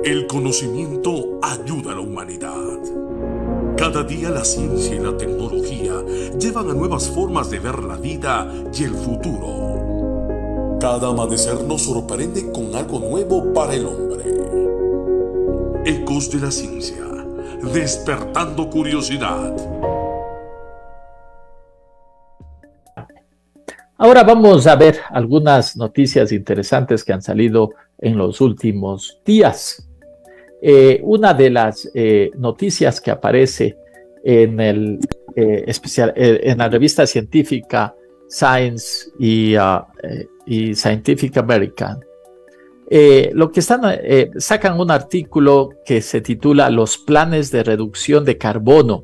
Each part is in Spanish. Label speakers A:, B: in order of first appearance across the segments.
A: El conocimiento ayuda a la humanidad. Cada día la ciencia y la tecnología llevan a nuevas formas de ver la vida y el futuro. Cada amanecer nos sorprende con algo nuevo para el hombre. Ecos de la ciencia, despertando curiosidad.
B: Ahora vamos a ver algunas noticias interesantes que han salido en los últimos días. Una de las noticias que aparece en en la revista científica Science y Scientific American, lo que sacan un artículo que se titula "Los planes de reducción de carbono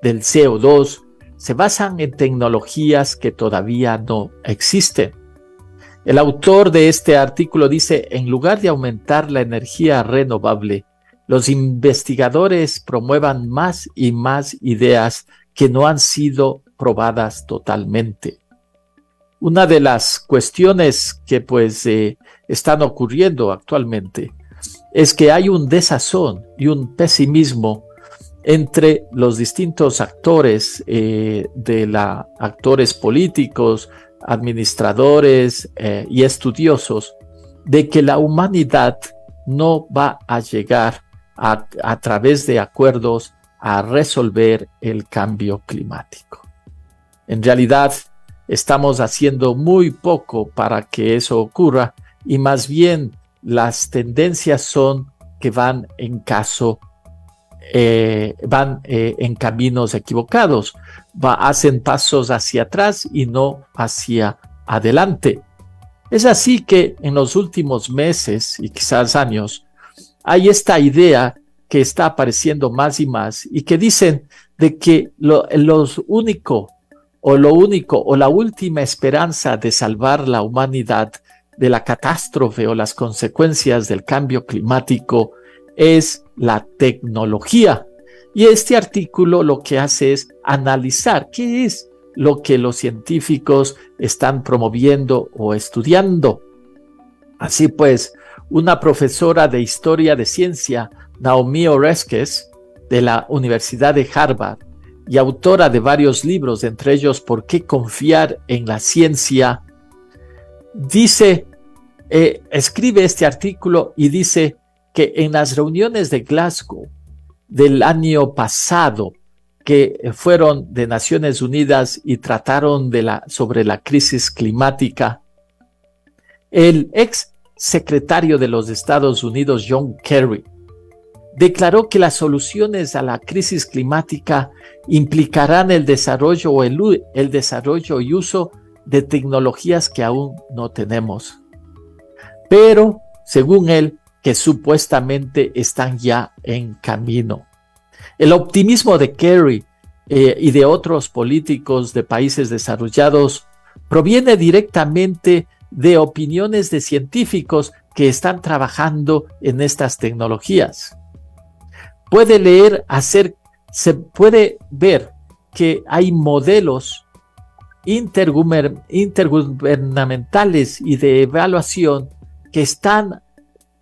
B: del CO2 se basan en tecnologías que todavía no existen". El autor de este artículo dice: en lugar de aumentar la energía renovable, los investigadores promuevan más y más ideas que no han sido probadas totalmente. Una de las cuestiones que están ocurriendo actualmente es que hay un desazón y un pesimismo entre los distintos actores, actores políticos, administradores y estudiosos, de que la humanidad no va a llegar a través de acuerdos a resolver el cambio climático. En realidad, estamos haciendo muy poco para que eso ocurra, y más bien las tendencias son que van en caminos equivocados, hacen pasos hacia atrás y no hacia adelante. Es así que en los últimos meses y quizás años hay esta idea que está apareciendo más y más, y que dicen de que la última esperanza de salvar la humanidad de la catástrofe o las consecuencias del cambio climático es la tecnología. Y este artículo lo que hace es analizar qué es lo que los científicos están promoviendo o estudiando. Así pues, una profesora de Historia de Ciencia, Naomi Oreskes, de la Universidad de Harvard, y autora de varios libros, entre ellos "¿Por qué confiar en la ciencia?", escribe este artículo y dice que en las reuniones de Glasgow del año pasado, que fueron de Naciones Unidas y trataron sobre la crisis climática, el ex secretario de los Estados Unidos, John Kerry, declaró que las soluciones a la crisis climática implicarán el desarrollo y uso de tecnologías que aún no tenemos, pero, según él, que supuestamente están ya en camino. El optimismo de Kerry y de otros políticos de países desarrollados proviene directamente de opiniones de científicos que están trabajando en estas tecnologías. Se puede ver que hay modelos intergubernamentales y de evaluación que están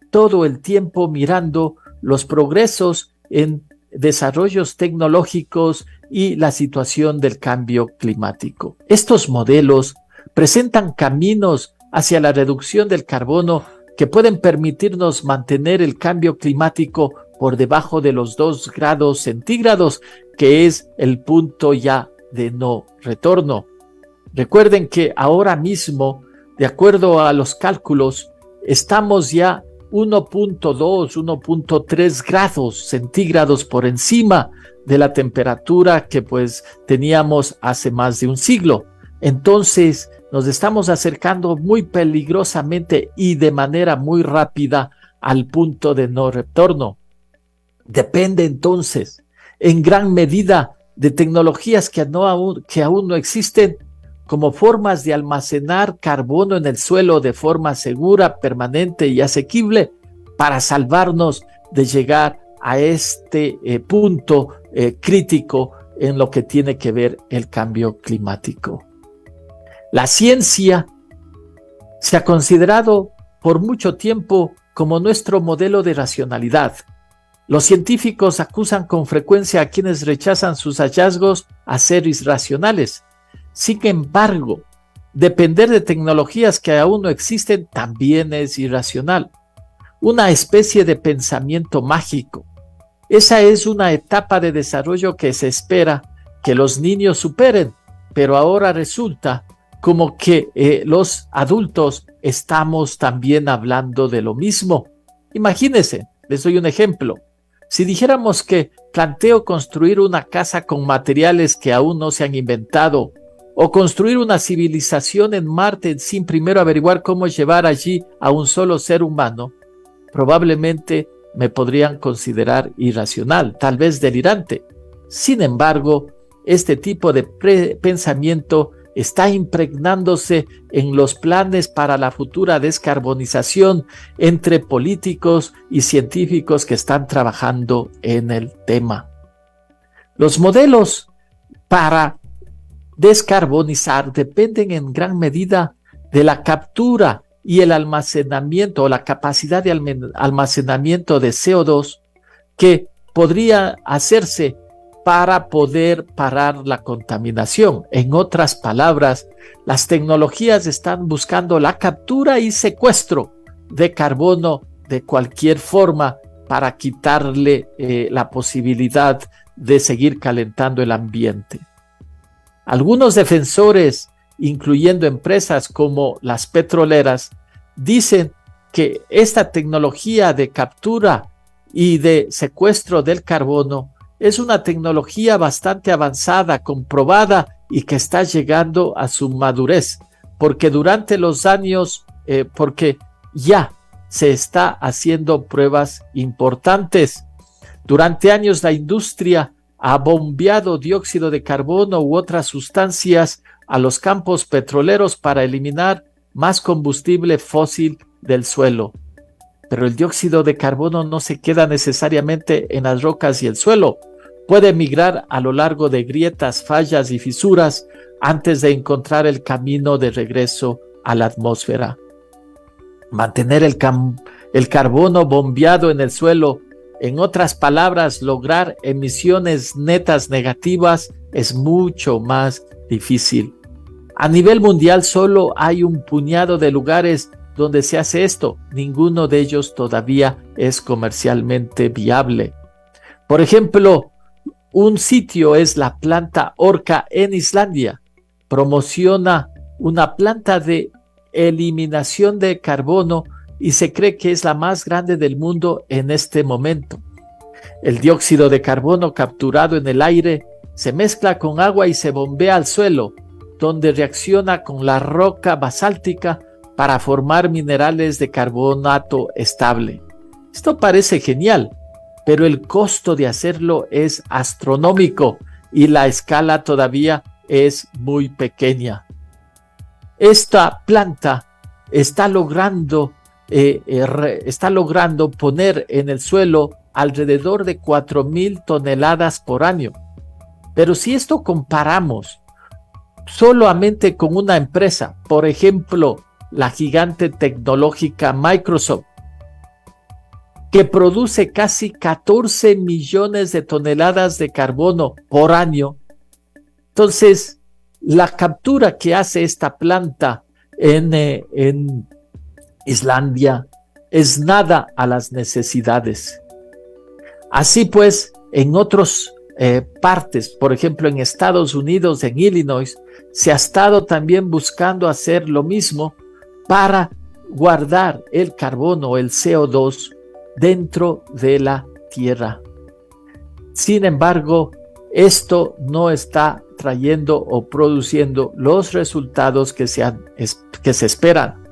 B: todo el tiempo mirando los progresos en desarrollos tecnológicos y la situación del cambio climático. Estos modelos presentan caminos hacia la reducción del carbono que pueden permitirnos mantener el cambio climático por debajo de los 2 grados centígrados, que es el punto ya de no retorno. Recuerden que ahora mismo, de acuerdo a los cálculos, estamos ya 1.2, 1.3 grados centígrados por encima de la temperatura que teníamos hace más de un siglo. Entonces, nos estamos acercando muy peligrosamente y de manera muy rápida al punto de no retorno. Depende entonces, en gran medida, de tecnologías que aún no existen, como formas de almacenar carbono en el suelo de forma segura, permanente y asequible, para salvarnos de llegar a este punto crítico en lo que tiene que ver el cambio climático. La ciencia se ha considerado por mucho tiempo como nuestro modelo de racionalidad. Los científicos acusan con frecuencia a quienes rechazan sus hallazgos a ser irracionales. Sin embargo, depender de tecnologías que aún no existen también es irracional. Una especie de pensamiento mágico. Esa es una etapa de desarrollo que se espera que los niños superen, pero ahora resulta como que los adultos estamos también hablando de lo mismo. Imagínense, les doy un ejemplo. Si dijéramos que planteo construir una casa con materiales que aún no se han inventado, o construir una civilización en Marte sin primero averiguar cómo llevar allí a un solo ser humano, probablemente me podrían considerar irracional, tal vez delirante. Sin embargo, este tipo de pensamiento está impregnándose en los planes para la futura descarbonización entre políticos y científicos que están trabajando en el tema. Los modelos para descarbonizar dependen en gran medida de la captura y el almacenamiento o la capacidad de almacenamiento de CO2 que podría hacerse para poder parar la contaminación. En otras palabras, las tecnologías están buscando la captura y secuestro de carbono de cualquier forma para quitarle la posibilidad de seguir calentando el ambiente. Algunos defensores, incluyendo empresas como las petroleras, dicen que esta tecnología de captura y de secuestro del carbono es una tecnología bastante avanzada, comprobada y que está llegando a su madurez, porque durante los años, porque ya se está haciendo pruebas importantes. Durante años la industria ha bombeado dióxido de carbono u otras sustancias a los campos petroleros para eliminar más combustible fósil del suelo. Pero el dióxido de carbono no se queda necesariamente en las rocas y el suelo. Puede migrar a lo largo de grietas, fallas y fisuras antes de encontrar el camino de regreso a la atmósfera. Mantener el carbono bombeado en el suelo, en otras palabras, lograr emisiones netas negativas, es mucho más difícil. A nivel mundial solo hay un puñado de lugares donde se hace esto. Ninguno de ellos todavía es comercialmente viable. Por ejemplo, un sitio es la planta Orca en Islandia. Promociona una planta de eliminación de carbono y se cree que es la más grande del mundo en este momento. El dióxido de carbono capturado en el aire se mezcla con agua y se bombea al suelo, donde reacciona con la roca basáltica para formar minerales de carbonato estable. Esto parece genial, pero el costo de hacerlo es astronómico y la escala todavía es muy pequeña. Esta planta está logrando poner en el suelo alrededor de 4,000 toneladas por año. Pero si esto comparamos solamente con una empresa, por ejemplo, la gigante tecnológica Microsoft, que produce casi 14 millones de toneladas de carbono por año, entonces la captura que hace esta planta en Islandia es nada a las necesidades. Así pues, en otras partes, por ejemplo en Estados Unidos, en Illinois, se ha estado también buscando hacer lo mismo para guardar el carbono, el CO2, dentro de la tierra. Sin embargo, esto no está trayendo o produciendo los resultados que se esperan.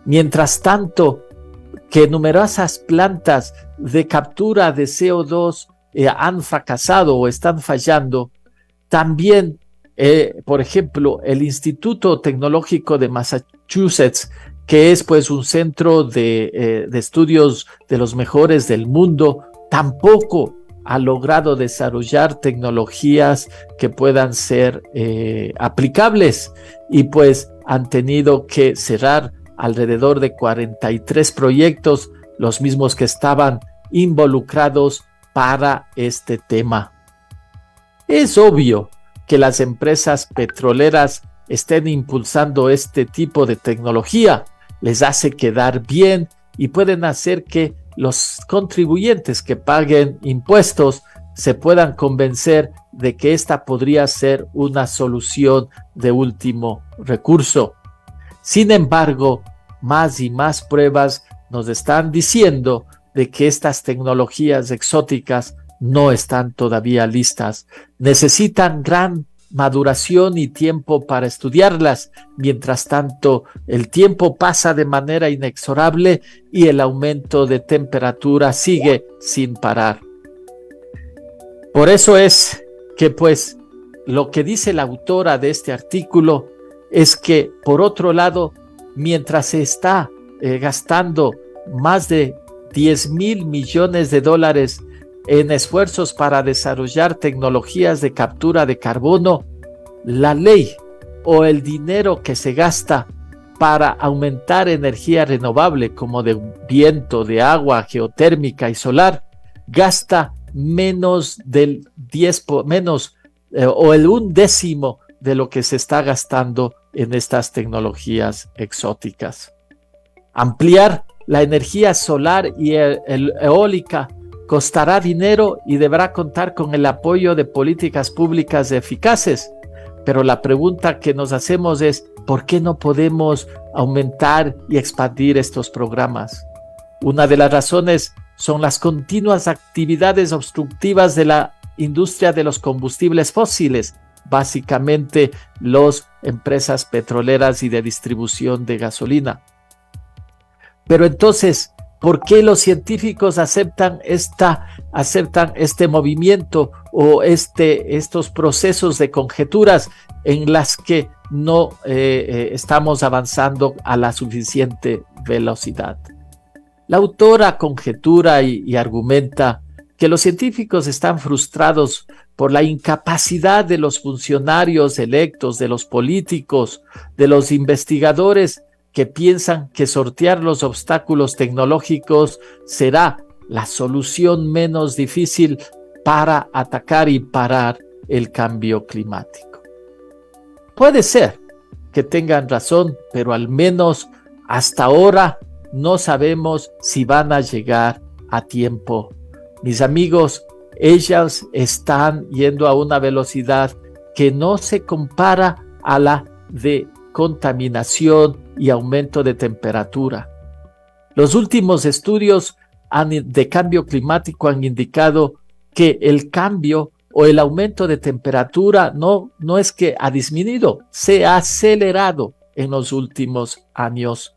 B: Mientras tanto, que numerosas plantas de captura de CO2 han fracasado o están fallando, también, por ejemplo, el Instituto Tecnológico de Massachusetts, que es pues un centro de estudios de los mejores del mundo, tampoco ha logrado desarrollar tecnologías que puedan ser aplicables y pues han tenido que cerrar alrededor de 43 proyectos los mismos que estaban involucrados para este tema. Es obvio que las empresas petroleras estén impulsando este tipo de tecnología, les hace quedar bien y pueden hacer que los contribuyentes que paguen impuestos se puedan convencer de que esta podría ser una solución de último recurso. Sin embargo, más y más pruebas nos están diciendo de que estas tecnologías exóticas no están todavía listas. Necesitan gran maduración y tiempo para estudiarlas. Mientras tanto, el tiempo pasa de manera inexorable y el aumento de temperatura sigue sin parar. Por eso es que, pues, lo que dice la autora de este artículo es que, por otro lado, mientras se está gastando más de 10,000 millones de dólares en esfuerzos para desarrollar tecnologías de captura de carbono, la ley o el dinero que se gasta para aumentar energía renovable como de viento, de agua, geotérmica y solar, gasta menos del 10%, o el 1/10 de lo que se está gastando en estas tecnologías exóticas. Ampliar la energía solar y eólica costará dinero y deberá contar con el apoyo de políticas públicas eficaces. Pero la pregunta que nos hacemos es, ¿por qué no podemos aumentar y expandir estos programas? Una de las razones son las continuas actividades obstructivas de la industria de los combustibles fósiles, básicamente las empresas petroleras y de distribución de gasolina. Pero entonces, ¿por qué los científicos aceptan este movimiento o estos procesos de conjeturas en las que no estamos avanzando a la suficiente velocidad? La autora conjetura y argumenta que los científicos están frustrados por la incapacidad de los funcionarios electos, de los políticos, de los investigadores que piensan que sortear los obstáculos tecnológicos será la solución menos difícil para atacar y parar el cambio climático. Puede ser que tengan razón, pero al menos hasta ahora no sabemos si van a llegar a tiempo. Mis amigos, ellas están yendo a una velocidad que no se compara a la de contaminación y aumento de temperatura. Los últimos estudios de cambio climático han indicado que el cambio o el aumento de temperatura no es que ha disminuido, se ha acelerado en los últimos años.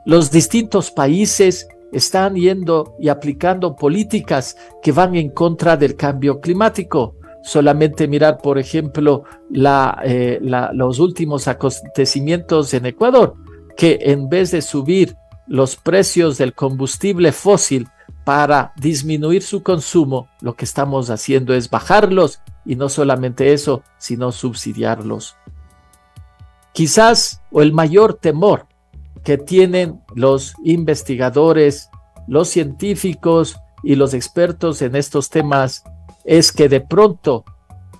B: Los distintos países están yendo y aplicando políticas que van en contra del cambio climático. Solamente mirar, por ejemplo, los últimos acontecimientos en Ecuador, que en vez de subir los precios del combustible fósil para disminuir su consumo, lo que estamos haciendo es bajarlos, y no solamente eso, sino subsidiarlos. Quizás, o el mayor temor que tienen los investigadores, los científicos y los expertos en estos temas es que de pronto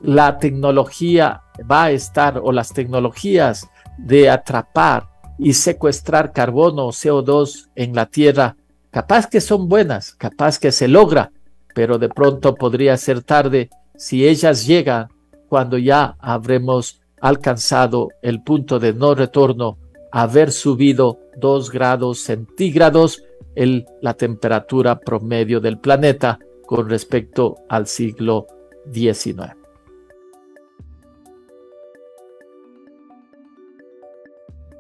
B: la tecnología va a estar, o las tecnologías de atrapar y secuestrar carbono o CO2 en la Tierra, capaz que son buenas, capaz que se logra, pero de pronto podría ser tarde si ellas llegan cuando ya habremos alcanzado el punto de no retorno, haber subido 2 grados centígrados la temperatura promedio del planeta con respecto al siglo XIX.